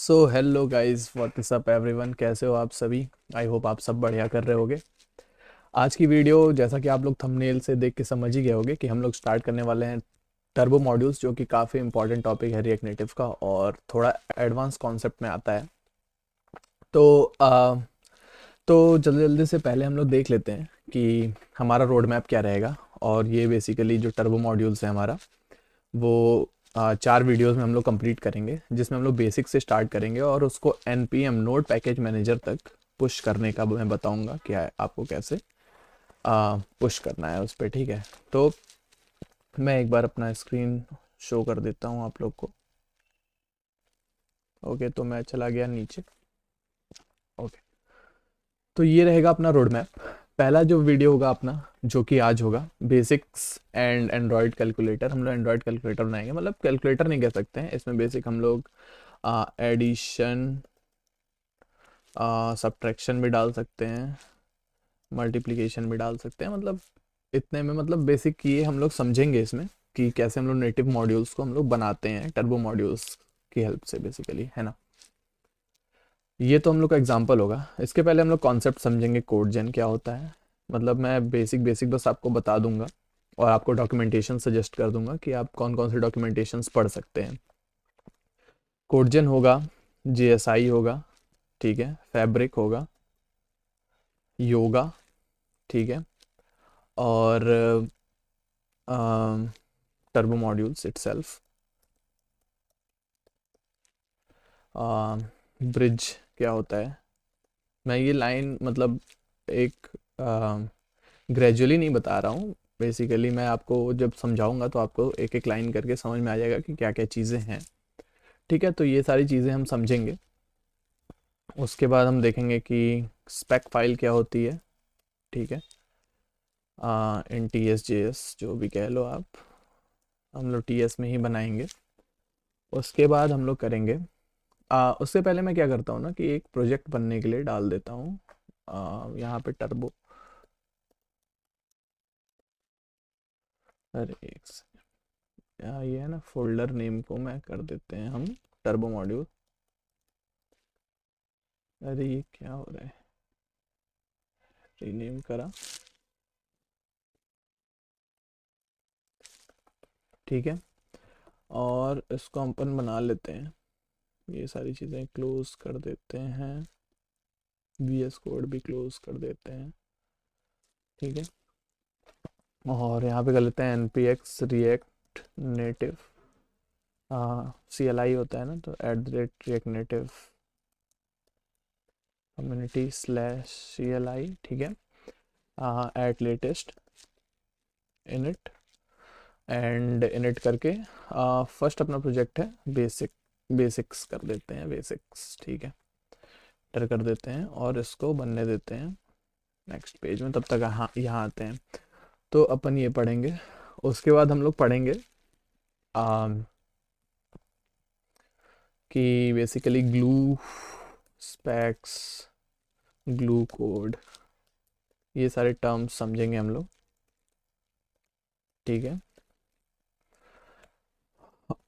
So hello guys, what is up everyone, कैसे हो आप सभी। आई होप आप सब बढ़िया कर रहे होगे। आज की वीडियो जैसा कि आप लोग थंबनेल से देख के समझ ही गए होगे कि हम लोग स्टार्ट करने वाले हैं टर्बो मॉड्यूल्स, जो कि काफ़ी इंपॉर्टेंट टॉपिक है रिएक्ट नेटिव का और थोड़ा एडवांस कॉन्सेप्ट में आता है। तो तो जल्दी जल्दी से पहले हम लोग देख लेते हैं कि हमारा रोड मैप क्या रहेगा। और ये बेसिकली जो टर्बो मॉड्यूल्स है हमारा, वो 4 वीडियोस में हम लोग कंप्लीट करेंगे, जिसमें हम लोग बेसिक से स्टार्ट करेंगे और उसको npm नोड पैकेज मैनेजर तक पुश करने का मैं बताऊंगा क्या है आपको, कैसे पुश करना है उस पर। ठीक है, तो मैं एक बार अपना स्क्रीन शो कर देता हूँ आप लोग को। ओके, तो मैं चला गया नीचे। ओके, तो ये रहेगा अपना रोड मैप। पहला जो वीडियो होगा अपना, जो कि आज होगा, बेसिक्स एंड एंड्रॉयड कैलकुलेटर। हम लोग एंड्रॉयड कैलकुलेटर बनाएंगे, मतलब कैलकुलेटर नहीं कह सकते हैं, इसमें बेसिक हम लोग एडिशन, सब्ट्रैक्शन भी डाल सकते हैं, मल्टीप्लिकेशन भी डाल सकते हैं। मतलब इतने में, मतलब बेसिक ये हम लोग समझेंगे इसमें कि कैसे हम लोग नेटिव मॉड्यूल्स को हम लोग बनाते हैं टर्बो मॉड्यूल्स की हेल्प से, बेसिकली, है ना। ये तो हम लोग का एग्जांपल होगा। इसके पहले हम लोग कॉन्सेप्ट समझेंगे, कोड जेन क्या होता है। मतलब मैं बेसिक बेसिक बस आपको बता दूंगा और आपको डॉक्यूमेंटेशन सजेस्ट कर दूंगा कि आप कौन कौन से डॉक्यूमेंटेशंस पढ़ सकते हैं। कोड जेन होगा, जेएसआई होगा, ठीक है, फैब्रिक होगा, योगा, ठीक है, और टर्बो मॉड्यूल्स इटसेल्फ, ब्रिज क्या होता है। मैं ये लाइन मतलब एक ग्रेजुअली नहीं बता रहा हूँ, बेसिकली मैं आपको जब समझाऊंगा तो आपको एक एक लाइन करके समझ में आ जाएगा कि क्या क्या चीज़ें हैं। ठीक है, तो ये सारी चीज़ें हम समझेंगे। उसके बाद हम देखेंगे कि स्पेक फाइल क्या होती है, ठीक है, इन टी एस जे एस जो भी कह लो आप, हम लोग टी एस में ही बनाएंगे। उसके बाद हम लोग करेंगे, उससे पहले मैं क्या करता हूँ ना कि एक प्रोजेक्ट बनने के लिए डाल देता हूँ यहाँ पे टर्बो। अरे एक ये है ना, फोल्डर नेम को मैं कर देते हैं हम टर्बो मॉड्यूल। अरे ये क्या हो रहा है, रीनेम करा, ठीक है। और इसको हम अपन बना लेते हैं, ये सारी चीज़ें क्लोज कर देते हैं, वी एस कोड भी क्लोज कर देते हैं, ठीक है। और यहाँ पे कर लेते हैं N P X react native, C L I होता है ना, तो @react native community / CLI, ठीक है, at latest init, and init करके फर्स्ट अपना प्रोजेक्ट है बेसिक्स कर देते हैं, बेसिक्स, ठीक है, एंटर कर देते हैं और इसको बनने देते हैं नेक्स्ट पेज में। तब तक यहाँ आते हैं तो अपन ये पढ़ेंगे। उसके बाद हम लोग पढ़ेंगे कि basically glue, specs, glue code, ये सारे टर्म्स समझेंगे हम लोग, ठीक है।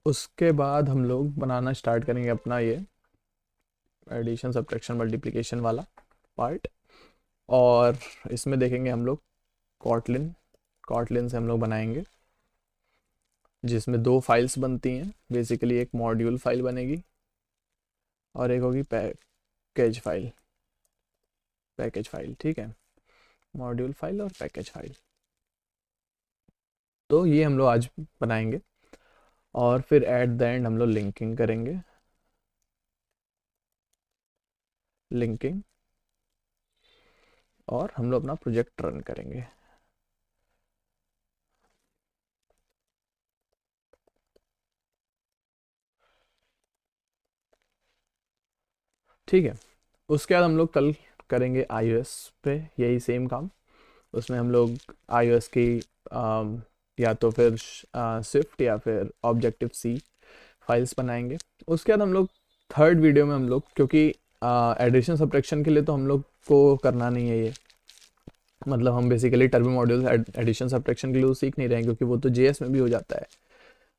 उसके बाद हम लोग बनाना स्टार्ट करेंगे अपना ये एडिशन, सब्ट्रैक्शन, मल्टीप्लिकेशन वाला पार्ट। और इसमें देखेंगे हम लोग कॉटलिन, कॉटलिन से हम लोग बनाएंगे, जिसमें 2 फाइल्स बनती हैं बेसिकली। एक मॉड्यूल फाइल बनेगी और एक होगी पैकेज फाइल, पैकेज फाइल, ठीक है, मॉड्यूल फाइल और पैकेज फाइल। तो ये हम लोग आज बनाएंगे और फिर एट द एंड हम लोग लिंकिंग करेंगे, लिंकिंग, और हम लोग अपना प्रोजेक्ट रन करेंगे। ठीक है, उसके बाद हम लोग कल करेंगे iOS पे यही सेम काम। उसमें हम लोग iOS की या तो फिर स्विफ्ट या फिर ऑब्जेक्टिव सी फाइल्स बनाएंगे। उसके बाद हम लोग थर्ड वीडियो में हम लोग, क्योंकि एडिशन सब्ट्रैक्शन के लिए तो हम लोग को करना नहीं है ये, मतलब हम basically turbo module addition subtraction के लिए सीख नहीं रहे हैं, क्योंकि वो तो जेएस में भी हो जाता है।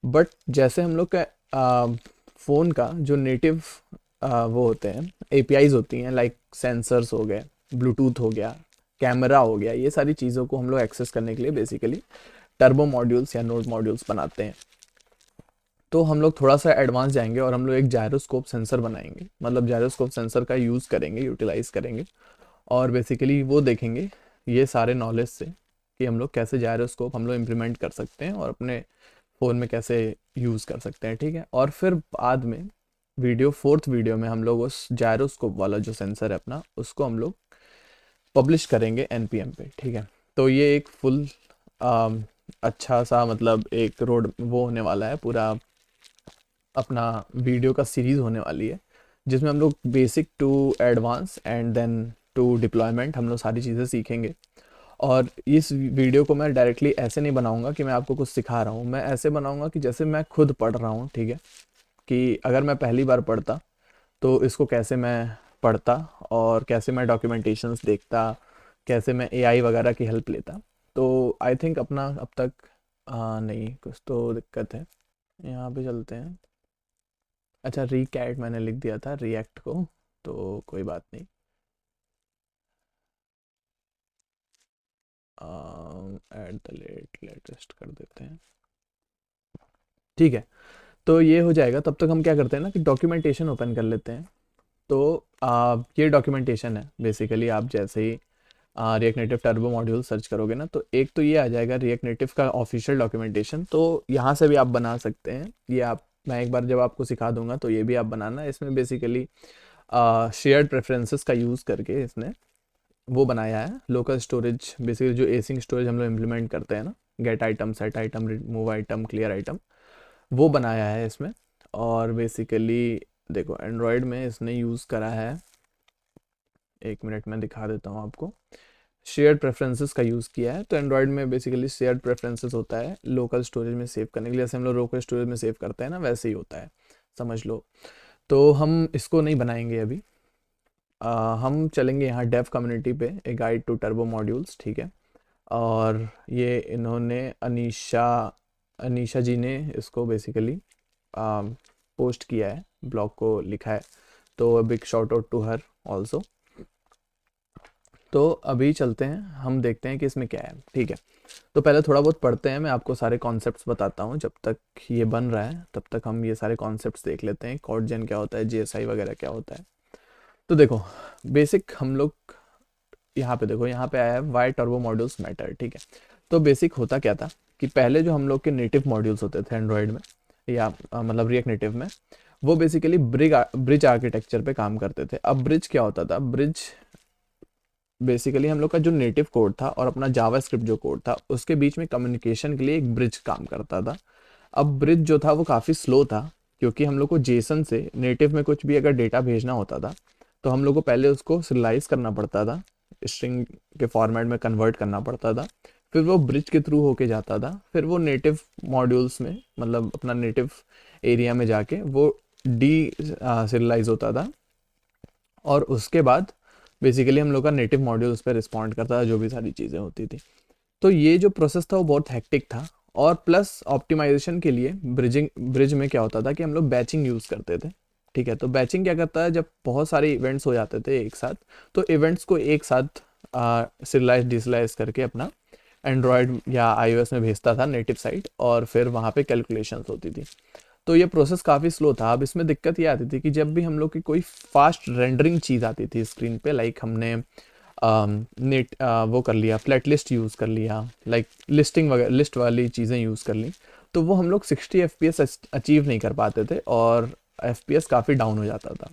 बट जैसे हम लोग का फ़ोन का जो नेटिव वो होते हैं, एपीआईज होती हैं, लाइक सेंसर्स हो गए, ब्लूटूथ हो गया, कैमरा हो गया, ये सारी चीज़ों को हम लोग एक्सेस करने के लिए बेसिकली टर्बो मॉड्यूल्स या नोड मॉड्यूल्स बनाते हैं। तो हम लोग थोड़ा सा एडवांस जाएंगे और हम लोग एक जायरोस्कोप सेंसर बनाएंगे, मतलब जायरोस्कोप सेंसर का यूज़ करेंगे, यूटिलाइज करेंगे, और बेसिकली वो देखेंगे ये सारे नॉलेज से कि हम लोग कैसे जायरोस्कोप हम लोग इम्प्लीमेंट कर सकते हैं और अपने फ़ोन में कैसे यूज़ कर सकते हैं, ठीक है। और फिर बाद में फोर्थ वीडियो में हम लोग उस जायरोस्कोप वाला जो सेंसर है अपना, उसको हम लोग पब्लिश करेंगे एनपीएम पे, ठीक है। तो ये एक फुल अच्छा सा मतलब एक रोड वो होने वाला है, पूरा अपना वीडियो का सीरीज़ होने वाली है, जिसमें हम लोग basic to advance and then to deployment हम लोग सारी चीज़ें सीखेंगे। और इस वीडियो को मैं डायरेक्टली ऐसे नहीं बनाऊंगा कि मैं आपको कुछ सिखा रहा हूँ, मैं ऐसे बनाऊंगा कि जैसे मैं खुद पढ़ रहा हूँ, ठीक है। कि अगर मैं पहली बार पढ़ता तो इसको कैसे मैं पढ़ता और कैसे मैं डॉक्यूमेंटेशंस देखता, कैसे मैं एआई वगैरह की हेल्प लेता। तो आई थिंक अपना अब तक नहीं, कुछ तो दिक्कत है। यहाँ पे चलते हैं। अच्छा, रिकैट मैंने लिख दिया था रिएक्ट को, तो कोई बात नहीं। एट द लेटेस्ट कर देते हैं, ठीक है। तो ये हो जाएगा, तब तक हम क्या करते हैं ना कि डॉक्यूमेंटेशन ओपन कर लेते हैं। तो ये डॉक्यूमेंटेशन है बेसिकली, आप जैसे ही React Native turbo module search करोगे ना, तो एक तो ये आ जाएगा रिएक्ट नेटिव का ऑफिशियल डॉक्यूमेंटेशन। तो यहाँ से भी आप बना सकते हैं, ये आप मैं एक बार जब आपको सिखा दूंगा तो ये भी आप बनाना। इसमें बेसिकली शेयर्ड प्रेफरेंसेस का यूज़ करके इसने वो बनाया है लोकल स्टोरेज, बेसिकली जो एसिंग स्टोरेज हम लोग इम्प्लीमेंट करते हैं ना, gate item, set item, remove item, clear item, वो बनाया है इसमें। और बेसिकली देखो एंड्रॉयड में इसने यूज़ करा है, एक मिनट में दिखा देता हूँ आपको, शेयर्ड प्रेफरेंसेस का यूज़ किया है। तो एंड्रॉयड में बेसिकली शेयर्ड प्रेफरेंसेस होता है लोकल स्टोरेज में सेव करने के लिए, जैसे हम लोग लोकल स्टोरेज में सेव करते हैं ना, वैसे ही होता है, समझ लो। तो हम इसको नहीं बनाएंगे अभी, हम चलेंगे यहाँ डेव कम्युनिटी पे, a guide to turbo modules, ठीक है। और ये इन्होंने अनीशा अनीशा जी ने इसको बेसिकली पोस्ट किया है, ब्लॉग को लिखा है, तो big shout out to her also. तो अभी चलते हैं, हम देखते हैं कि इसमें क्या है, ठीक है। तो पहले थोड़ा बहुत पढ़ते हैं, मैं आपको सारे कॉन्सेप्ट्स बताता हूँ, जब तक ये बन रहा है तब तक हम ये सारे कॉन्सेप्ट्स देख लेते हैं, कॉड जेन क्या होता है, जीएसआई वगैरह क्या होता है। तो देखो बेसिक हम लोग यहाँ पे देखो, यहाँ पे आया है वाई टर्बो मॉड्यूल्स मैटर, ठीक है। तो बेसिक होता क्या था कि पहले जो हम लोग के नेटिव मॉड्यूल्स होते थे एंड्रॉयड में या मतलब रिएक्ट नेटिव में, वो बेसिकली ब्रिज आर्किटेक्चर पे काम करते थे। अब ब्रिज क्या होता था, ब्रिज बेसिकली हम लोग का जो नेटिव कोड था और अपना जावास्क्रिप्ट जो कोड था, उसके बीच में कम्युनिकेशन के लिए एक ब्रिज काम करता था। अब ब्रिज जो था वो काफ़ी स्लो था, क्योंकि हम लोग को जेसन से नेटिव में कुछ भी अगर डेटा भेजना होता था तो हम लोग को पहले उसको सिरियलाइज करना पड़ता था, स्ट्रिंग के फॉर्मेट में कन्वर्ट करना पड़ता था, फिर वो ब्रिज के थ्रू होके जाता था, फिर वो नेटिव मॉड्यूल्स में मतलब अपना नेटिव एरिया में जाके वो डी सीरियलाइज होता था, और उसके बाद बेसिकली हम लोग का नेटिव मॉड्यूल उस पर रिस्पॉन्ड करता था, जो भी सारी चीज़ें होती थी। तो ये जो प्रोसेस था वो बहुत हेक्टिक था। और प्लस ऑप्टिमाइजेशन के लिए ब्रिज में क्या होता था कि हम लोग बैचिंग यूज़ करते थे, ठीक है। तो बैचिंग क्या करता है, जब बहुत सारे इवेंट्स हो जाते थे एक साथ, तो इवेंट्स को एक साथ सिरियलाइज डिसलाइज करके अपना एंड्रॉयड या आईओएस में भेजता था नेटिव साइट, और फिर वहाँ पे कैलकुलेशंस होती थी। तो ये प्रोसेस काफ़ी स्लो था। अब इसमें दिक्कत ये आती थी कि जब भी हम लोग की कोई फास्ट रेंडरिंग चीज़ आती थी स्क्रीन पे, लाइक हमने नेट वो कर लिया, फ्लैट लिस्ट यूज़ कर लिया, लाइक लिस्टिंग वगैरह, लिस्ट वाली चीज़ें यूज़ कर ली, तो वो हम लोग 60 FPS अचीव नहीं कर पाते थे और FPS काफ़ी डाउन हो जाता था,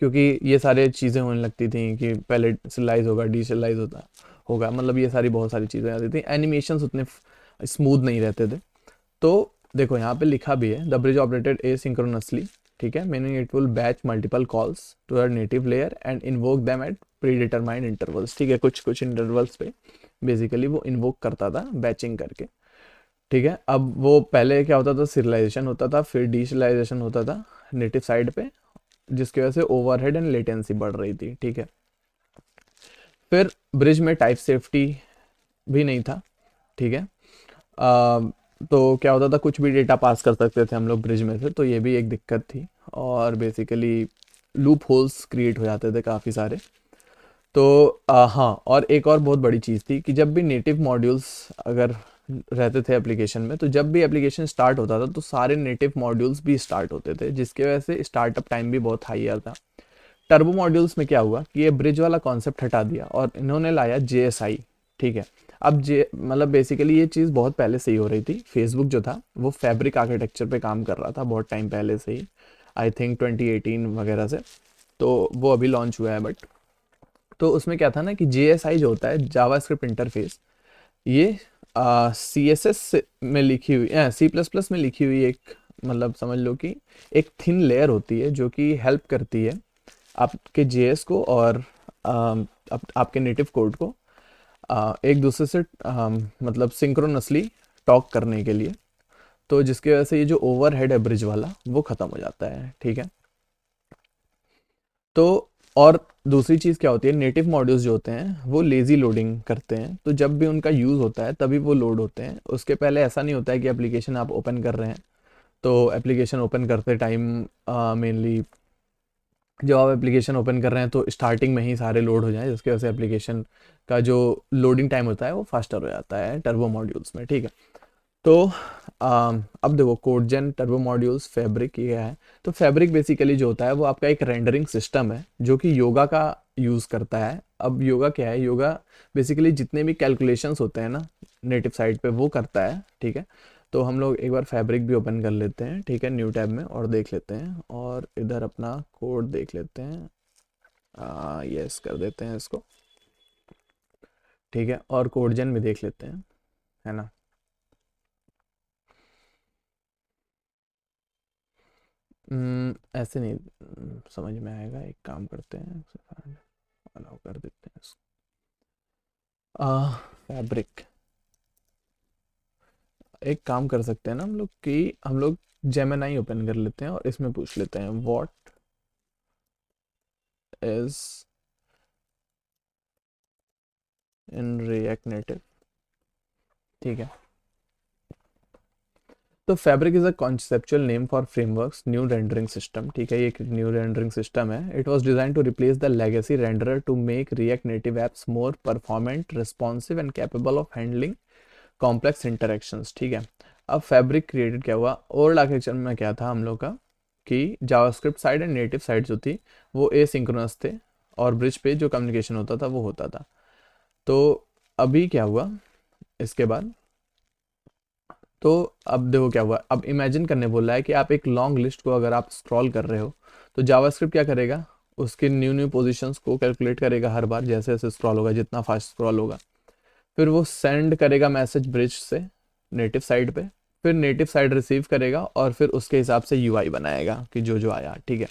क्योंकि ये सारे चीज़ें होने लगती थी कि पहले सिलाइज होगा, डीसिलाइज होगा, मतलब ये सारी बहुत सारी चीज़ें आती थी, एनिमेशंस उतने स्मूथ नहीं रहते थे। तो देखो यहाँ पे लिखा भी है, द ब्रिज ऑपरेटेड एसिंक्रोनसली, ठीक है, meaning it will batch multiple calls to a native layer and invoke them at predetermined intervals, ठीक है, कुछ कुछ इंटरवल्स पे बेसिकली वो इन्वोक करता था बैचिंग करके, ठीक है। अब वो पहले क्या होता था, सीरियलाइजेशन होता था, फिर डीसिलाइजेशन होता था नेटिव साइड पे, जिसकी वजह से ओवरहेड एंड लेटेंसी बढ़ रही थी, ठीक है। फिर ब्रिज में टाइप सेफ्टी भी नहीं था, ठीक है। तो क्या होता था, कुछ भी डेटा पास कर सकते थे हम लोग ब्रिज में से, तो ये भी एक दिक्कत थी। और बेसिकली लूप होल्स क्रिएट हो जाते थे काफ़ी सारे। तो हाँ, और एक और बहुत बड़ी चीज़ थी कि जब भी नेटिव मॉड्यूल्स अगर रहते थे एप्लीकेशन में, तो जब भी एप्लीकेशन स्टार्ट होता था तो सारे नेटिव मॉड्यूल्स भी स्टार्ट होते थे, जिसकी वजह से स्टार्टअप टाइम भी बहुत हाई आता। टर्बो मॉड्यूल्स में क्या हुआ कि ये ब्रिज वाला कॉन्सेप्ट हटा दिया और इन्होंने लाया JSI। ठीक है। अब जे मतलब बेसिकली ये चीज़ बहुत पहले से ही हो रही थी। फेसबुक जो था वो फैब्रिक आर्किटेक्चर पे काम कर रहा था बहुत टाइम पहले से ही, आई थिंक 2018 वगैरह से। तो वो अभी लॉन्च हुआ है, बट तो उसमें क्या था ना कि JSI जो होता है, जावास्क्रिप्ट इंटरफेस, ये CSS में लिखी हुई, C++ में लिखी हुई एक, मतलब समझ लो कि एक थिन लेयर होती है जो कि हेल्प करती है आपके JS को और आपके नेटिव कोड को एक दूसरे से मतलब सिंक्रोनसली टॉक करने के लिए। तो जिसकी वजह से ये जो ओवरहेड है ब्रिज वाला, वो ख़त्म हो जाता है। ठीक है। तो और दूसरी चीज़ क्या होती है, नेटिव मॉड्यूल्स जो होते हैं वो लेज़ी लोडिंग करते हैं, तो जब भी उनका यूज़ होता है तभी वो लोड होते हैं। उसके पहले ऐसा नहीं होता है कि एप्लीकेशन आप ओपन कर रहे हैं तो एप्लीकेशन ओपन करते टाइम मेनली जब आप एप्लीकेशन ओपन कर रहे हैं तो स्टार्टिंग में ही सारे लोड हो जाएं, जिसकी वजह से एप्लीकेशन का जो लोडिंग टाइम होता है वो फास्टर हो जाता है टर्बो मॉड्यूल्स में। ठीक है। तो अब देखो, कोडजन, टर्बो मॉड्यूल्स, फैब्रिक, ये है। तो फैब्रिक बेसिकली जो होता है वो आपका एक रेंडरिंग सिस्टम है जो कि योगा का यूज़ करता है। अब योगा क्या है, योगा बेसिकली जितने भी कैलकुलेशंस होते हैं ना नेटिव साइड पे वो करता है। ठीक है। तो हम लोग एक बार फैब्रिक भी ओपन कर लेते हैं, ठीक है, न्यू टैब में, और देख लेते हैं और इधर अपना कोड देख लेते हैं। यस, कर देते हैं इसको। ठीक है, और कोडजन भी देख लेते हैं, है ना। ऐसे नहीं समझ में आएगा, एक काम करते हैं, अलाउ कर देते हैं इसको। फैब्रिक, एक काम कर सकते हैं ना हम लोग कि हम लोग जेमिनाई ओपन कर लेते हैं और इसमें पूछ लेते हैं what is in React Native. ठीक है। तो Fabric is a conceptual name for framework's new rendering system. ठीक है, ये एक न्यू रेंडरिंग सिस्टम है। It was design to replace the legacy renderer to make React Native apps more performant, responsive and capable of handling complex interactions. ठीक है। अब fabric created क्या हुआ, ओल्ड आर्किटेक्चर में क्या था हम लोग का कि JavaScript side and native side जो थी वो एसिंक्रोनस थे और ब्रिज पे जो कम्युनिकेशन होता था वो होता था। तो अभी क्या हुआ इसके बाद, तो अब देखो क्या हुआ। अब इमेजिन करने बोल रहा है कि आप एक लॉन्ग लिस्ट को अगर आप स्क्रॉल कर रहे हो तो जावास्क्रिप्ट क्या करेगा, उसके न्यू न्यू पोजीशंस को कैलकुलेट करेगा हर बार, जैसे जैसे स्क्रॉल होगा, जितना फास्ट स्क्रॉल होगा। फिर वो सेंड करेगा मैसेज ब्रिज से नेटिव साइड पे, फिर नेटिव साइड रिसीव करेगा और फिर उसके हिसाब से UI बनाएगा कि जो जो आया। ठीक है।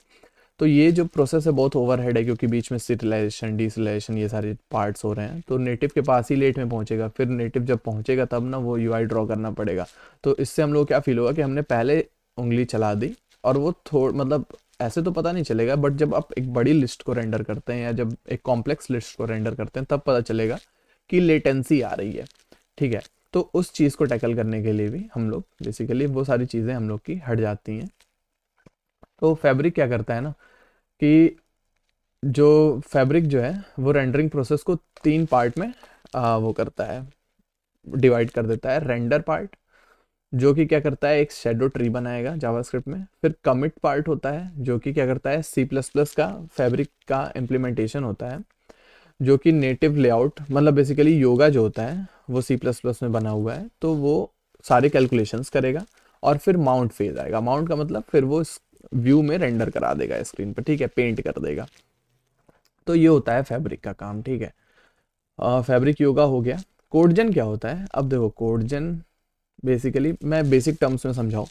तो ये जो प्रोसेस है बहुत ओवरहेड है, क्योंकि बीच में सिरिलाइजेशन, डिसिलाइजेशन, ये सारे पार्ट्स हो रहे हैं। तो नेटिव के पास ही लेट में पहुंचेगा, फिर नेटिव जब पहुंचेगा तब ना वो UI ड्रॉ करना पड़ेगा। तो इससे हम लोग क्या फील होगा कि हमने पहले उंगली चला दी और वो थोड़ा मतलब ऐसे तो पता नहीं चलेगा, बट जब आप एक बड़ी लिस्ट को रेंडर करते हैं या जब एक कॉम्प्लेक्स लिस्ट को रेंडर करते हैं तब पता चलेगा कि लेटेंसी आ रही है। ठीक है। तो उस चीज़ को टैकल करने के लिए भी हम लोग बेसिकली वो सारी चीज़ें हम लोग की हट जाती हैं। तो फैब्रिक क्या करता है ना कि जो फैब्रिक जो है वो रेंडरिंग प्रोसेस को 3 पार्ट में वो करता है, डिवाइड कर देता है। रेंडर पार्ट जो कि क्या करता है, एक शेडो ट्री बनाएगा जावास्क्रिप्ट में। फिर कमिट पार्ट होता है जो कि क्या करता है, C++ का फैब्रिक का इम्प्लीमेंटेशन होता है, जो कि नेटिव लेआउट, मतलब बेसिकली योगा जो होता है वो C++ में बना हुआ है, तो वो सारे कैलकुलेशंस करेगा। और फिर माउंट फेज आएगा, माउंट का मतलब फिर वो व्यू में रेंडर करा देगा स्क्रीन पर। ठीक है, पेंट कर देगा। तो ये होता है फैब्रिक का काम। ठीक है। फैब्रिक योगा हो गया। कोडजन क्या होता है, अब देखो कोडजन बेसिकली मैं बेसिक टर्म्स में समझाऊँ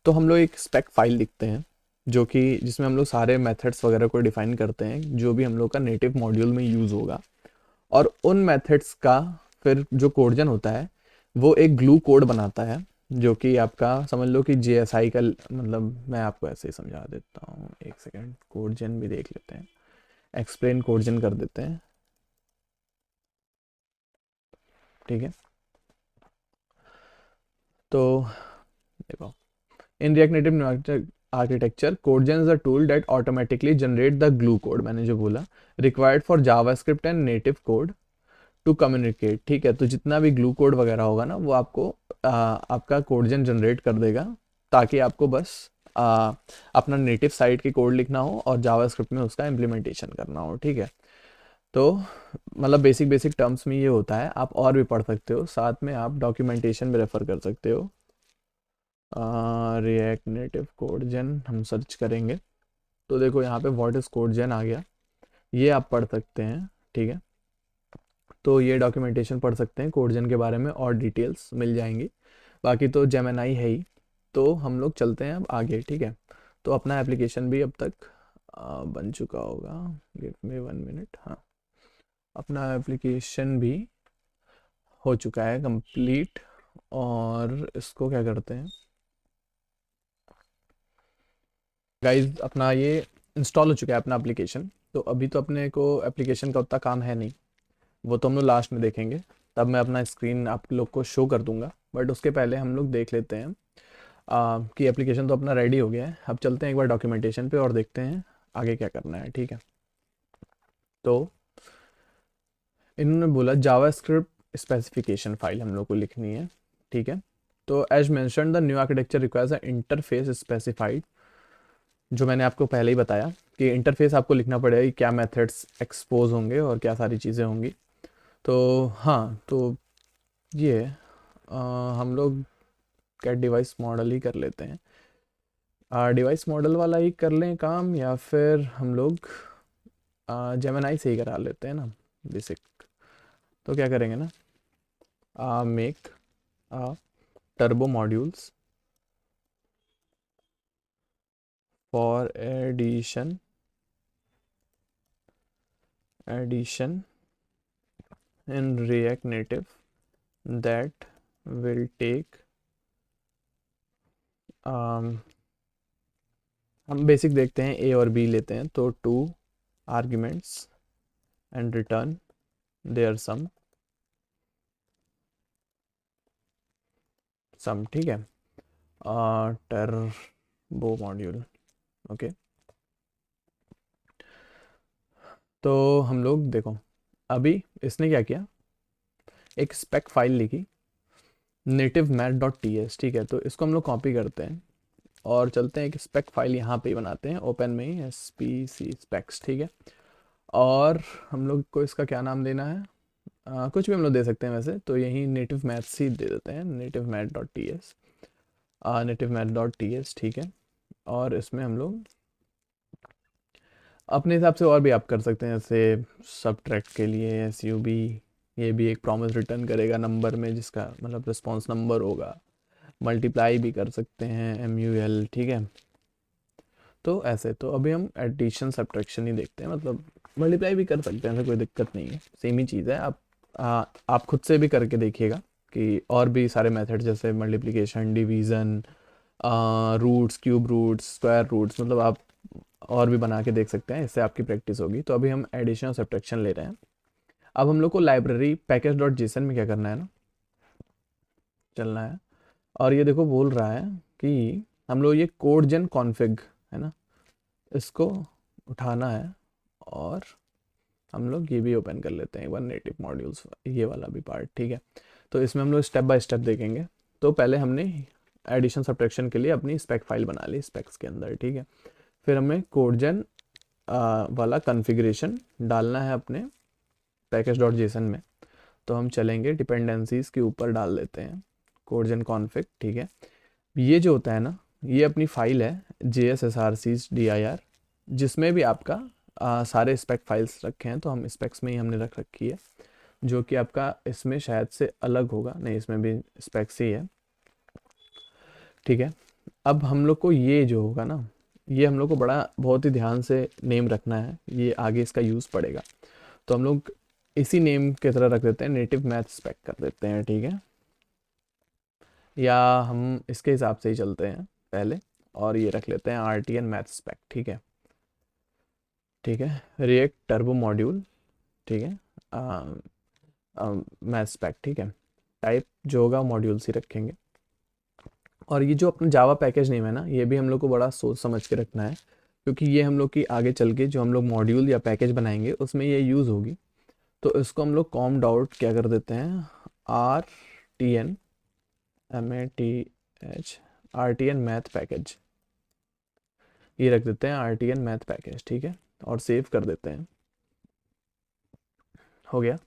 तो हम लोग एक स्पेक फाइल लिखते हैं जो कि जिसमें हम लोग सारे मेथड्स वगैरह को डिफाइन करते हैं जो भी हम लोग का नेटिव मॉड्यूल में यूज़ होगा। और उन मेथड्स का फिर जो कोडजन होता है वो एक ग्लू कोड बनाता है, जो कि आपका समझ लो कि JSI का, मतलब मैं आपको ऐसे ही समझा देता हूँ, एक सेकेंड, कोडजन भी देख लेते हैं, एक्सप्लेन कोडजन कर देते हैं। ठीक है। तो देखो, in React Native architecture, codegen is a tool that automatically generate the glue code, मैंने जो बोला, required for JavaScript and native code to communicate. ठीक है, तो जितना भी ग्लू कोड वगैरह होगा ना वो आपको आपका कोडजन जनरेट कर देगा, ताकि आपको बस अपना नेटिव साइट की कोड लिखना हो और जावास्क्रिप्ट में उसका इम्प्लीमेंटेशन करना हो। ठीक है, तो मतलब बेसिक बेसिक टर्म्स में ये होता है। आप और भी पढ़ सकते हो, साथ में आप डॉक्यूमेंटेशन में रेफर कर सकते हो। रिएक्ट नेटिव कोड जेन हम सर्च करेंगे तो देखो यहाँ पे व्हाट इज कोड जेन आ गया, ये आप पढ़ सकते हैं। ठीक है, तो ये डॉक्यूमेंटेशन पढ़ सकते हैं, कोड जेन के बारे में और डिटेल्स मिल जाएंगी। बाकी तो जेमिनाई है ही। तो हम लोग चलते हैं अब आगे। ठीक है, तो अपना एप्लीकेशन भी अब तक बन चुका होगा। Give me 1 minute. हाँ, अपना एप्लीकेशन भी हो चुका है कंप्लीट, और इसको क्या करते हैं गाइज, अपना ये इंस्टॉल हो चुका है अपना एप्लीकेशन। तो अभी तो अपने को एप्लीकेशन का उतना काम है नहीं, वो तो हम लोग लास्ट में देखेंगे, तब मैं अपना स्क्रीन आप लोग को शो कर दूंगा। बट उसके पहले हम लोग देख लेते हैं कि एप्लीकेशन तो अपना रेडी हो गया है। अब चलते हैं एक बार डॉक्यूमेंटेशन पे और देखते हैं आगे क्या करना है। ठीक है, तो इन्होंने बोला जावास्क्रिप्ट स्पेसिफिकेशन फाइल हम लोग को लिखनी है। ठीक है, तो as mention the new architecture requires a interface specified, जो मैंने आपको पहले ही बताया कि इंटरफेस आपको लिखना पड़ेगा कि क्या मेथड्स एक्सपोज होंगे और क्या सारी चीज़ें होंगी। तो हाँ, तो ये हम लोग कैट डिवाइस मॉडल ही कर लेते हैं। डिवाइस मॉडल वाला ही कर लें काम, या फिर हम लोग जेमिनाई से ही करा लेते हैं ना बेसिक। तो क्या करेंगे ना, make turbo modules for addition in React Native that will take हम बेसिक देखते हैं, ए और बी लेते हैं, तो 2 arguments and return their sum. ठीक है, टर्बो मॉड्यूल। ओके, तो हम लोग देखो, अभी इसने क्या किया, एक स्पेक फाइल लिखी native math dot T S. ठीक है, तो इसको हम लोग कॉपी करते हैं और चलते हैं एक स्पेक फाइल यहाँ पे ही बनाते हैं, ओपन में ही एस पी सी स्पेक्स। ठीक है, और हम लोग को इसका क्या नाम देना है, कुछ भी हम लोग दे सकते हैं वैसे, तो यही नेटिव मैथ्स ही दे देते हैं, native math dot T S, native math dot T S. ठीक है, और इसमें हम लोग अपने हिसाब से और भी आप कर सकते हैं, जैसे सब्ट्रैक्ट के लिए एस यू बी, ये भी एक प्रॉमिस रिटर्न करेगा नंबर में, जिसका मतलब रिस्पॉन्स नंबर होगा। मल्टीप्लाई भी कर सकते हैं, एम यू एल। ठीक है, तो ऐसे तो अभी हम एडिशन सब्ट्रैक्शन ही देखते हैं, मतलब मल्टीप्लाई भी कर सकते हैं, ऐसे कोई दिक्कत नहीं है, सेम ही चीज़ है। आप खुद से भी करके देखिएगा कि और भी सारे मेथड जैसे multiplication, division, roots, cube roots, square roots, मतलब आप और भी बना के देख सकते हैं, इससे आपकी प्रैक्टिस होगी। तो अभी हम एडिशन और सब्ट्रैक्शन ले रहे हैं। अब हम लोग को लाइब्रेरी पैकेज डॉट जेसन में क्या करना है ना, चलना है, और ये देखो बोल रहा है कि हम लोग ये कोड जेन कॉन्फ़िग है ना, इसको उठाना है, और हम लोग ये भी ओपन कर लेते हैं एक बार, नेटिव मॉड्यूल्स ये वाला भी पार्ट। ठीक है, तो इसमें हम लोग स्टेप बाय स्टेप देखेंगे। तो पहले हमने एडिशन सब्ट्रैक्शन के लिए अपनी स्पेक फाइल बना ली स्पेक्स के अंदर। ठीक है, फिर हमें कोडजन वाला कॉन्फ़िगरेशन डालना है अपने पैकेज डॉट जेसन में। तो हम चलेंगे डिपेंडेंसीज के ऊपर डाल देते हैं कोडजन कॉन्फ़िग। ठीक है, ये जो होता है ना, ये अपनी फाइल है JSSRCs.dir, जिसमें भी आपका सारे स्पेक फाइल्स रखे हैं, तो हम स्पेक्स में ही हमने रख रखी है, जो कि आपका इसमें शायद से अलग होगा, नहीं इसमें भी स्पेक्स ही है। ठीक है, अब हम लोग को ये जो होगा ना, ये हम लोग को बड़ा बहुत ही ध्यान से नेम रखना है, ये आगे इसका यूज़ पड़ेगा। तो हम लोग इसी नेम की तरह रख देते हैं, नेटिव मैथ स्पेक कर देते हैं। ठीक है, या हम इसके हिसाब से ही चलते हैं पहले, और ये रख लेते हैं RTN मैथ स्पेक। ठीक है, ठीक है, रिएक्ट टर्बो मॉड्यूल। ठीक है, मैथ स्पेक। ठीक है, टाइप जो होगा मॉड्यूल्स ही रखेंगे। और ये जो अपना जावा पैकेज नेम है ना, ये भी हम लोग को बड़ा सोच समझ के रखना है, क्योंकि ये हम लोग की आगे चल के जो हम लोग मॉड्यूल या पैकेज बनाएंगे उसमें ये यूज़ होगी। तो इसको हम लोग कॉम डॉट क्या कर देते हैं, RTN मैथ पैकेज, ये रख देते हैं RTN मैथ पैकेज, ठीक है, और सेव कर देते हैं। हो गया।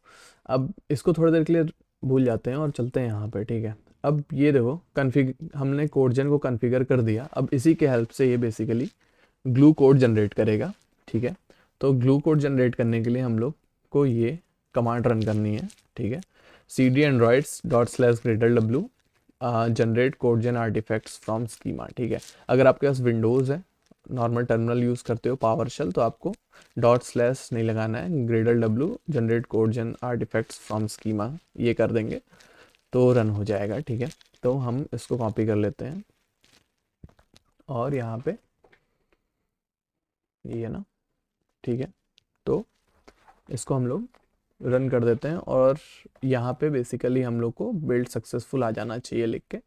अब इसको थोड़ी देर के लिए भूल जाते हैं और चलते हैं यहाँ पे, ठीक है। अब ये देखो हमने कोडजन को कॉन्फ़िगर कर दिया। अब इसी के हेल्प से ये बेसिकली ग्लू कोड जनरेट करेगा, ठीक है। तो ग्लू कोड जनरेट करने के लिए हम लोग को ये कमांड रन करनी है, ठीक है। cd androids /w generate codegen artifacts from schema, ठीक है। अगर आपके पास विंडोज़ है, नॉर्मल टर्मिनल यूज़ करते हो पावर शेल, तो आपको / नहीं लगाना है, gradle generate codegen artifacts from schema ये कर देंगे तो रन हो जाएगा, ठीक है। तो हम इसको कॉपी कर लेते हैं और यहाँ पे ये है ना, ठीक है। तो इसको हम लोग रन कर देते हैं और यहाँ पे बेसिकली हम लोग को बिल्ड सक्सेसफुल आ जाना चाहिए लिख के।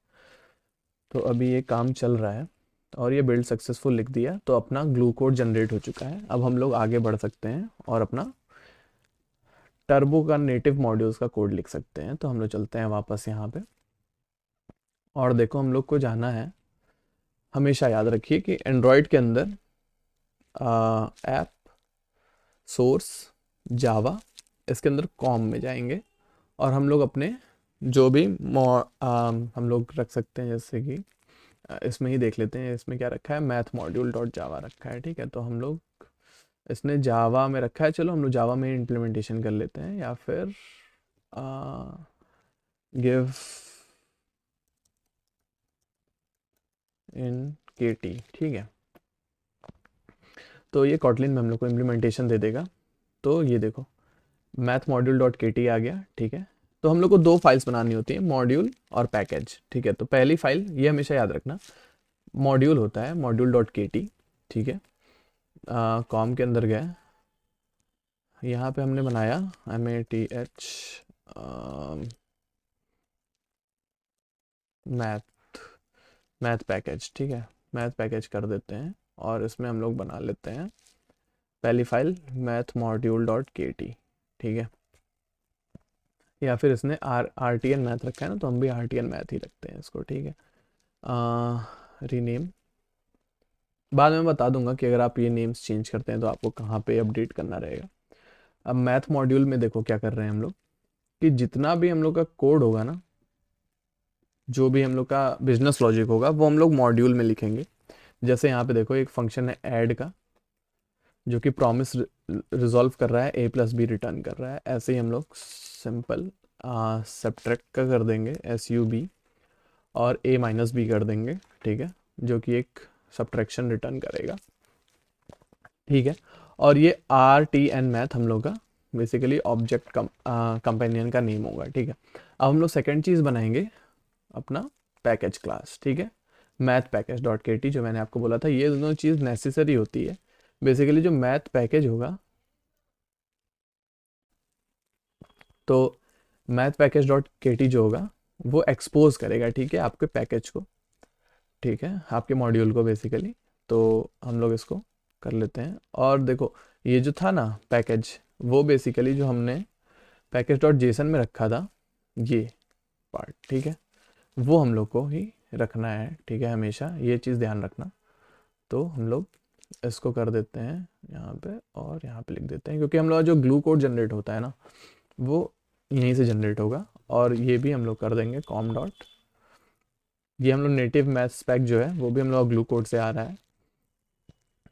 तो अभी ये काम चल रहा है और ये बिल्ड सक्सेसफुल लिख दिया, तो अपना ग्लू कोड जनरेट हो चुका है। अब हम लोग आगे बढ़ सकते हैं और अपना टर्बो का नेटिव मॉड्यूल्स का कोड लिख सकते हैं। तो हम लोग चलते हैं वापस यहाँ पे और देखो हम लोग को जाना है, हमेशा याद रखिए कि एंड्रॉयड के अंदर ऐप सोर्स जावा, इसके अंदर कॉम में जाएंगे और हम लोग अपने जो भी हम लोग रख सकते हैं, जैसे कि इसमें ही देख लेते हैं, इसमें क्या रखा है, मैथ मॉड्यूल डॉट जावा रखा है, ठीक है। तो हम लोग इसने जावा में रखा है, चलो हम लोग जावा में इम्प्लीमेंटेशन कर लेते हैं, या फिर गिव इन KT, ठीक है। तो ये कॉटलिन में हम लोग को इम्प्लीमेंटेशन दे देगा। तो ये देखो मैथ मॉड्यूल डॉट KT आ गया, ठीक है। तो हम लोग को 2 फाइल्स बनानी होती है, मॉड्यूल और पैकेज, ठीक है। तो पहली फाइल ये हमेशा याद रखना, मॉड्यूल होता है मॉड्यूल डॉट KT, ठीक है। कॉम के अंदर गए, यहाँ पे हमने बनाया MATH मैथ पैकेज, ठीक है। मैथ पैकेज कर देते हैं और इसमें हम लोग बना लेते हैं पहली file math module dot KT, ठीक है। या फिर इसने RTN मैथ रखा है ना, तो हम भी RTN मैथ ही रखते हैं इसको, ठीक है। रीनेम बाद में बता दूंगा कि अगर आप ये नेम्स चेंज करते हैं तो आपको कहाँ पे अपडेट करना रहेगा। अब मैथ मॉड्यूल में देखो क्या कर रहे हैं हम लोग, कि जितना भी हम लोग का कोड होगा ना, जो भी हम लोग का बिजनेस लॉजिक होगा, वो हम लोग मॉड्यूल में लिखेंगे। जैसे यहाँ पे देखो एक फंक्शन है ऐड का, जो कि प्रॉमिस रिजॉल्व कर रहा है, A+B रिटर्न कर रहा है। ऐसे ही हम लोग सिंपल सब्ट्रैक्ट का कर देंगे SUB और A-B कर देंगे, ठीक है, जो कि एक सब्ट्रैक्शन रिटर्न करेगा, ठीक है। और ये RTN मैथ हम लोग का बेसिकली ऑब्जेक्ट कंपेनियन का नेम होगा, ठीक है। अब हम लोग सेकेंड चीज़ बनाएंगे अपना पैकेज क्लास, ठीक है, मैथ पैकेज डॉट KT, जो मैंने आपको बोला था। ये दोनों चीज़ नेसेसरी होती है। बेसिकली जो मैथ पैकेज होगा, तो मैथ पैकेज डॉट KT जो होगा वो एक्सपोज करेगा, ठीक है, आपके पैकेज को, ठीक है, आपके मॉड्यूल को बेसिकली। तो हम लोग इसको कर लेते हैं और देखो ये जो था ना पैकेज, वो बेसिकली जो हमने पैकेज डॉट JSON में रखा था, ये पार्ट, ठीक है, वो हम लोग को ही रखना है, ठीक है, हमेशा ये चीज़ ध्यान रखना। तो हम लोग इसको कर देते हैं यहाँ पे और यहाँ पे लिख देते हैं, क्योंकि हम लोग जो ग्लू कोड जनरेट होता है ना, वो यहीं से जनरेट होगा। और ये भी हम लोग कर देंगे कॉम डॉट, ये हम लोग नेटिव मैथ्स पैक जो है वो भी हम लोग ग्लू कोड से आ रहा है,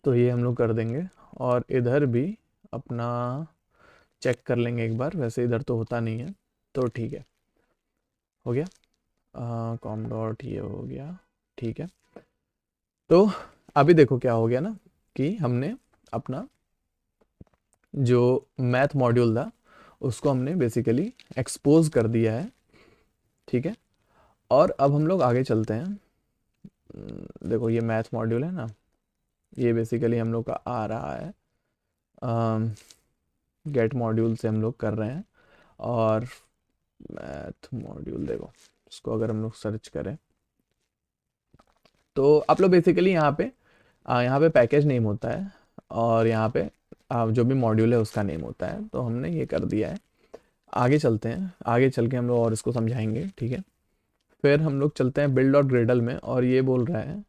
तो ये हम लोग कर देंगे। और इधर भी अपना चेक कर लेंगे एक बार, वैसे इधर तो होता नहीं है, तो ठीक है, हो गया। कॉम डॉट ये हो गया, ठीक है। तो अभी देखो क्या हो गया ना, कि हमने अपना जो मैथ मॉड्यूल था उसको हमने बेसिकली एक्सपोज कर दिया है, ठीक है। और अब हम लोग आगे चलते हैं। देखो ये मैथ मॉड्यूल है ना, ये बेसिकली हम लोग का आ रहा है गेट मॉड्यूल से हम लोग कर रहे हैं। और मैथ मॉड्यूल देखो, इसको अगर हम लोग सर्च करें तो आप लोग बेसिकली यहाँ पे पैकेज नेम होता है और यहाँ पे जो भी मॉड्यूल है उसका नेम होता है। तो हमने ये कर दिया है। आगे चलते हैं, आगे चल के हम लोग और इसको समझाएंगे, ठीक है। फिर हम लोग चलते हैं बिल्ड और ग्रेडल में, और ये बोल रहा है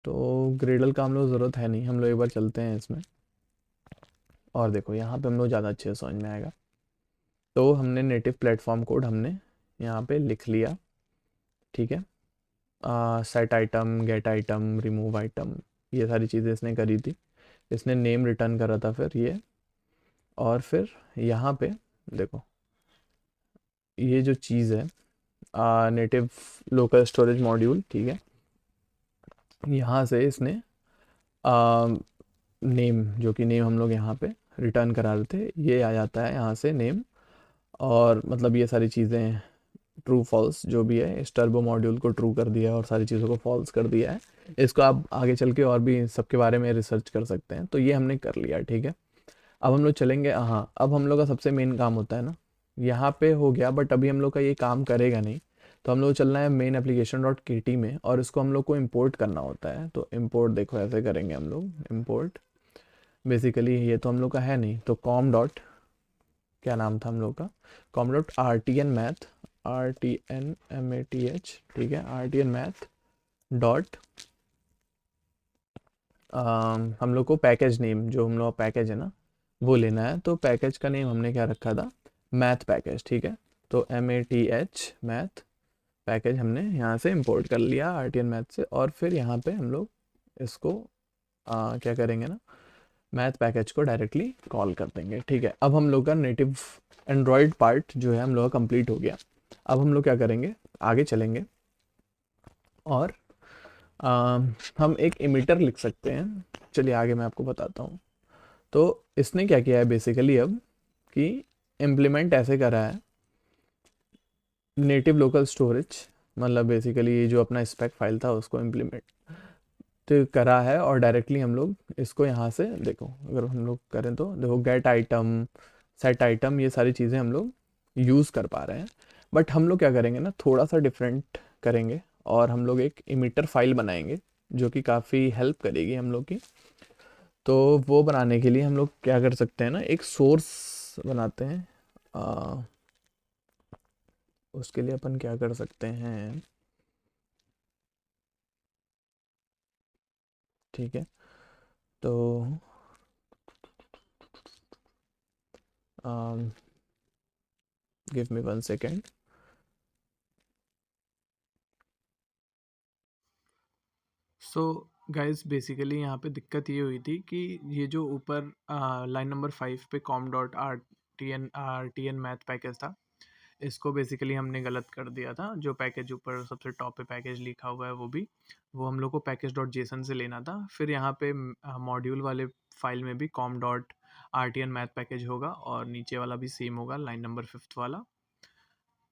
तो ग्रेडल का हम लोग ज़रूरत है नहीं, हम लोग एक बार चलते हैं इसमें और देखो यहाँ पे हम लोग ज़्यादा अच्छे से समझ में आएगा। तो हमने नेटिव प्लेटफॉर्म कोड हमने यहाँ पे लिख लिया, ठीक है। Set item, gate item, remove item, ये सारी चीज़ें इसने करी थी। इसने नेम रिटर्न करा था फिर ये, और फिर यहाँ पे देखो ये जो चीज़ है नेटिव लोकल स्टोरेज मॉड्यूल, ठीक है। यहाँ से इसने नेम, जो कि नेम हम लोग यहाँ पे रिटर्न करा रहे थे, ये आ जाता है यहाँ से नेम। और मतलब ये सारी चीज़ें ट्रू फॉल्स जो भी है, इस टर्बो मॉड्यूल को ट्रू कर दिया है और सारी चीज़ों को फॉल्स कर दिया है। इसको आप आगे चल के और भी सबके बारे में रिसर्च कर सकते हैं। तो ये हमने कर लिया, ठीक है। अब हम लोग चलेंगे, हाँ अब हम लोग का सबसे मेन काम होता है ना, यहाँ पे हो गया, बट अभी हम लोग का ये काम करेगा नहीं। तो हम लोग चलना है मेन एप्लीकेशन डॉट के टी में, और इसको हम लोग को इम्पोर्ट करना होता है। तो इम्पोर्ट देखो ऐसे करेंगे हम लोग, इम्पोर्ट बेसिकली ये तो हम लोग का है नहीं, तो कॉम डॉट, क्या नाम था हम लोग का, com dot R T N math, R T N M A T H, ठीक है, R T N math dot हम लोग को पैकेज नेम, जो हम लोग पैकेज है ना वो लेना है। तो पैकेज का नेम हमने क्या रखा था, मैथ पैकेज, ठीक है। तो M A T H math package हमने यहाँ से इंपोर्ट कर लिया आर टी एन मैथ से, और फिर यहाँ पे हम लोग इसको क्या करेंगे ना, मैथ पैकेज को डायरेक्टली कॉल कर देंगे, ठीक है। अब हम लोग का नेटिव एंड्रॉयड पार्ट जो है हम लोग का कंप्लीट हो गया। अब हम लोग क्या करेंगे, आगे चलेंगे और हम एक इमिटर लिख सकते हैं। चलिए आगे मैं आपको बताता हूँ। तो इसने क्या किया है बेसिकली अब, कि इम्प्लीमेंट ऐसे करा है नेटिव लोकल स्टोरेज, मतलब बेसिकली ये जो अपना स्पेक फाइल था उसको इम्प्लीमेंट तो करा है, और डायरेक्टली हम लोग इसको यहाँ से देखो, अगर हम लोग करें तो देखो गेट आइटम, सेट आइटम, ये सारी चीज़ें हम लोग यूज़ कर पा रहे हैं। बट हम लोग क्या करेंगे ना, थोड़ा सा डिफरेंट करेंगे, और हम लोग एक इमिटर फाइल बनाएंगे जो कि काफ़ी हेल्प करेगी हम लोग की। तो वो बनाने के लिए हम लोग क्या कर सकते हैं ना, एक सोर्स बनाते हैं। आ, उसके लिए अपन क्या कर सकते हैं, ठीक है। तो give me 1 second. So guys basically यहाँ पे दिक्कत ये हुई थी कि ये जो ऊपर लाइन नंबर 5 पे com dot R T N math package था, इसको बेसिकली हमने गलत कर दिया था। जो पैकेज ऊपर सबसे टॉप पे पैकेज लिखा हुआ है वो हम लोग को पैकेज डॉट जेसन से लेना था। फिर यहाँ पे मॉड्यूल वाले फाइल में भी com dot R T N math package होगा, और नीचे वाला भी सेम होगा, लाइन नंबर 5 वाला।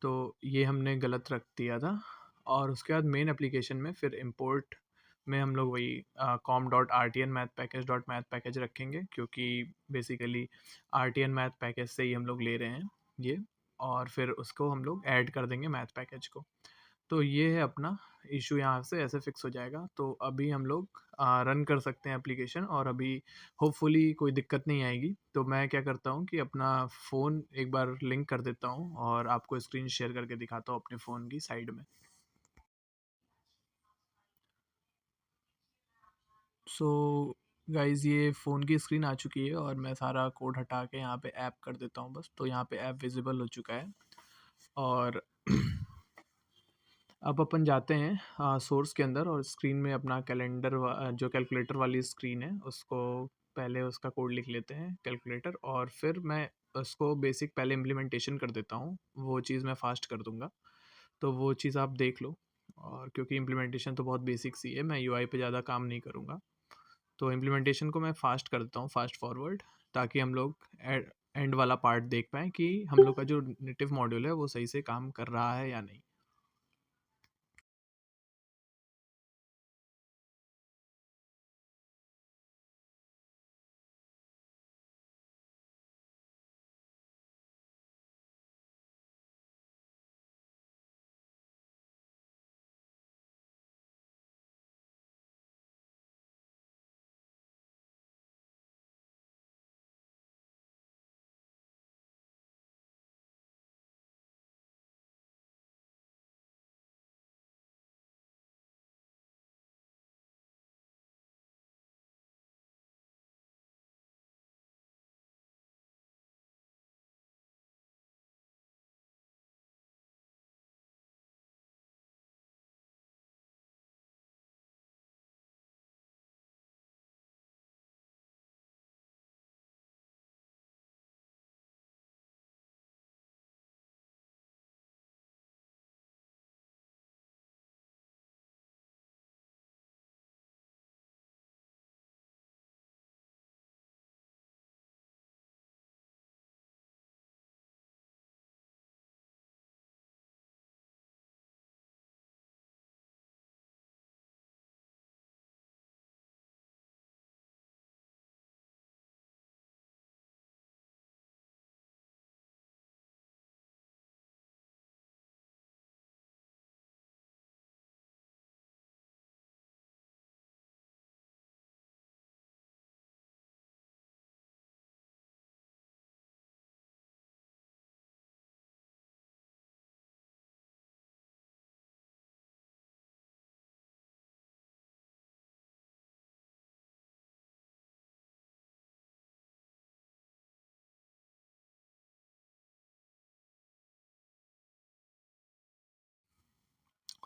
तो ये हमने गलत रख दिया था। और उसके बाद मेन एप्लीकेशन में फिर इंपोर्ट में हम लोग वही com dot R T N math package dot math package रखेंगे, क्योंकि basically R T N math package से ही हम लोग ले रहे हैं ये। और फिर उसको हम लोग ऐड कर देंगे मैथ पैकेज को। तो ये है अपना इशू, यहाँ से ऐसे फिक्स हो जाएगा। तो अभी हम लोग रन कर सकते हैं एप्लीकेशन, और अभी होपफुली कोई दिक्कत नहीं आएगी। तो मैं क्या करता हूँ कि अपना फ़ोन एक बार लिंक कर देता हूँ और आपको स्क्रीन शेयर करके दिखाता हूँ अपने फ़ोन की साइड में। सो गाइज़ ये फ़ोन की स्क्रीन आ चुकी है, और मैं सारा कोड हटा के यहाँ पे ऐप कर देता हूँ बस। तो यहाँ पे ऐप विजिबल हो चुका है। और अब अपन जाते हैं सोर्स के अंदर, और स्क्रीन में अपना कैलेंडर जो कैलकुलेटर वाली स्क्रीन है उसको पहले उसका कोड लिख लेते हैं कैलकुलेटर, और फिर मैं उसको बेसिक पहले इम्प्लीमेंटेशन कर देता हूँ। वो चीज़ मैं फास्ट कर दूंगा, तो वो चीज़ आप देख लो। और क्योंकि इम्प्लीमेंटेशन तो बहुत बेसिक सी है, मैं यूआई पे ज़्यादा काम नहीं करूँगा। तो इम्प्लीमेंटेशन को मैं फास्ट कर देता हूँ, फास्ट फॉरवर्ड, ताकि हम लोग एंड वाला पार्ट देख पाएँ कि हम लोग का जो नेटिव मॉड्यूल है वो सही से काम कर रहा है या नहीं।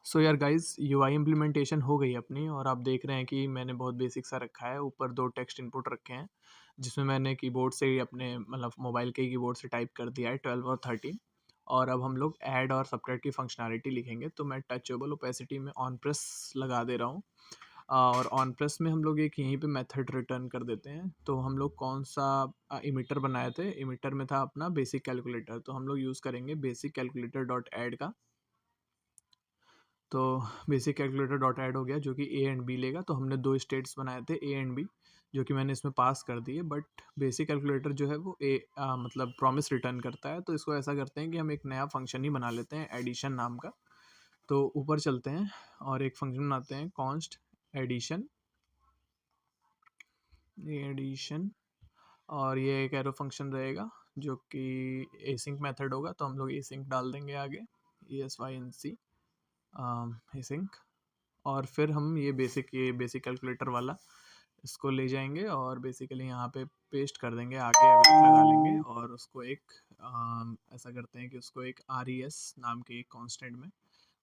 सो यार गाइस, यूआई इम्प्लीमेंटेशन हो गई अपनी और आप देख रहे हैं कि मैंने बहुत बेसिक सा रखा है। ऊपर 2 टेक्स्ट इनपुट रखे हैं, जिसमें मैंने कीबोर्ड से ही अपने मतलब मोबाइल के कीबोर्ड से टाइप कर दिया है 12 और 13। और अब हम लोग ऐड और सबट्रैक्ट की फंक्शनैलिटी लिखेंगे, तो मैं टचेबल ओपेसिटी में ऑन प्रेस लगा दे रहा हूँ। और ऑन प्रेस में हम लोग एक यहीं पे मेथड रिटर्न कर देते हैं। तो हम लोग कौन सा इमिटर बनाए थे, इमिटर में था अपना बेसिक कैलकुलेटर, तो हम लोग यूज़ करेंगे बेसिक कैलकुलेटर डॉट ऐड का। तो बेसिक कैलकुलेटर डॉट ऐड हो गया, जो कि ए एंड बी लेगा। तो हमने 2 स्टेट्स बनाए थे ए एंड बी, जो कि मैंने इसमें पास कर दिए। बट बेसिक कैलकुलेटर जो है वो मतलब प्रॉमिस रिटर्न करता है। तो इसको ऐसा करते हैं कि हम एक नया फंक्शन ही बना लेते हैं एडिशन नाम का। तो ऊपर चलते हैं और एक फंक्शन बनाते हैं कॉन्स्ट एडिशन, एडिशन। और ये एक एरो फंक्शन रहेगा जो कि एसिंक मेथड होगा, तो हम लोग एसिंक डाल देंगे आगे, ESYNC एसिंक। और फिर हम ये बेसिक कैलकुलेटर वाला इसको ले जाएंगे और बेसिकली यहाँ पे पेस्ट कर देंगे, आगे एवरेज लगा लेंगे और उसको एक ऐसा करते हैं कि उसको एक RES नाम के एक कांस्टेंट में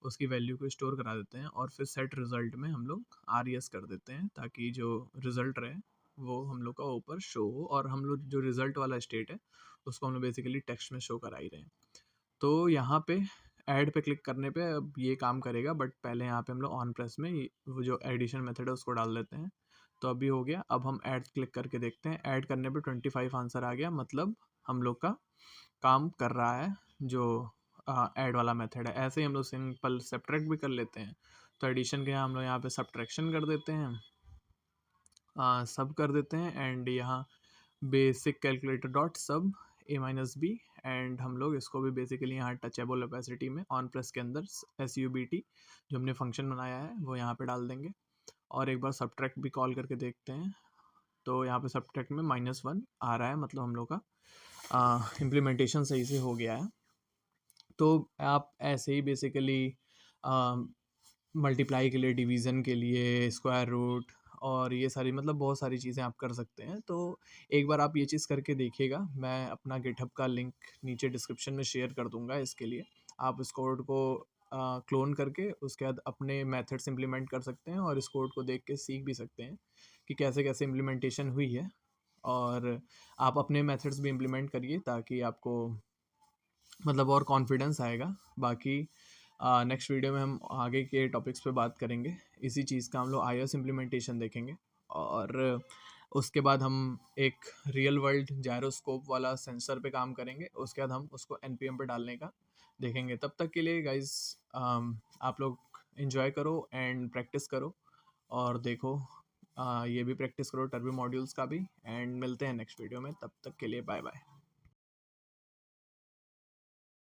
उसकी वैल्यू को स्टोर करा देते हैं। और फिर सेट रिजल्ट में हम लोग RES कर देते हैं, ताकि जो रिजल्ट रहे वो हम लोग का ऊपर शो हो। और हम लोग जो रिजल्ट वाला स्टेट है उसको हम लोग बेसिकली टेक्स्ट में शो करा ही रहे हैं। तो यहाँ पे ऐड पे क्लिक करने पे अब ये काम करेगा, बट पहले यहाँ पे हम लोग ऑन प्रेस में वो जो एडिशन मेथड है उसको डाल देते हैं। तो अभी हो गया। अब हम ऐड क्लिक करके देखते हैं, ऐड करने पे 25 आंसर आ गया, मतलब हम लोग का काम कर रहा है जो ऐड वाला मेथड है। ऐसे ही हम लोग सिंपल सब्ट्रैक्ट भी कर लेते हैं। तो एडिशन के यहाँ हम लोग यहाँ पे सब्ट्रैक्शन कर देते हैं, सब कर देते हैं। एंड यहाँ बेसिक कैलकुलेटर डॉट सब A-B। एंड हम लोग इसको भी बेसिकली यहाँ टचेबल ओपेसिटी में ऑन प्रेस के अंदर SUBT जो हमने फंक्शन बनाया है वो यहाँ पे डाल देंगे। और एक बार सब्ट्रैक्ट भी कॉल करके देखते हैं। तो यहाँ पे सब्ट्रैक्ट में -1 आ रहा है, मतलब हम लोग का इम्प्लीमेंटेशन सही से हो गया है। तो आप ऐसे ही बेसिकली मल्टीप्लाई के लिए, डिवीज़न के लिए, स्क्वायर रूट और ये सारी मतलब बहुत सारी चीज़ें आप कर सकते हैं। तो एक बार आप ये चीज़ करके देखिएगा। मैं अपना गिटहब का लिंक नीचे डिस्क्रिप्शन में शेयर कर दूंगा इसके लिए। आप इस कोड को क्लोन करके उसके बाद अपने मेथड्स इम्प्लीमेंट कर सकते हैं और इस कोड को देख के सीख भी सकते हैं कि कैसे कैसे इम्प्लीमेंटेशन हुई है। और आप अपने मेथड्स भी इम्प्लीमेंट करिए, ताकि आपको मतलब और कॉन्फिडेंस आएगा। बाकी नेक्स्ट वीडियो में हम आगे के टॉपिक्स पे बात करेंगे। इसी चीज़ का हम लोग iOS इम्प्लीमेंटेशन देखेंगे। और उसके बाद हम एक रियल वर्ल्ड जायरोस्कोप वाला सेंसर पे काम करेंगे। उसके बाद हम उसको NPM पे डालने का देखेंगे। तब तक के लिए गाइस, आप लोग इन्जॉय करो एंड प्रैक्टिस करो और देखो, ये भी प्रैक्टिस करो टर्बो मॉड्यूल्स का भी। एंड मिलते हैं नेक्स्ट वीडियो में, तब तक के लिए बाय बाय।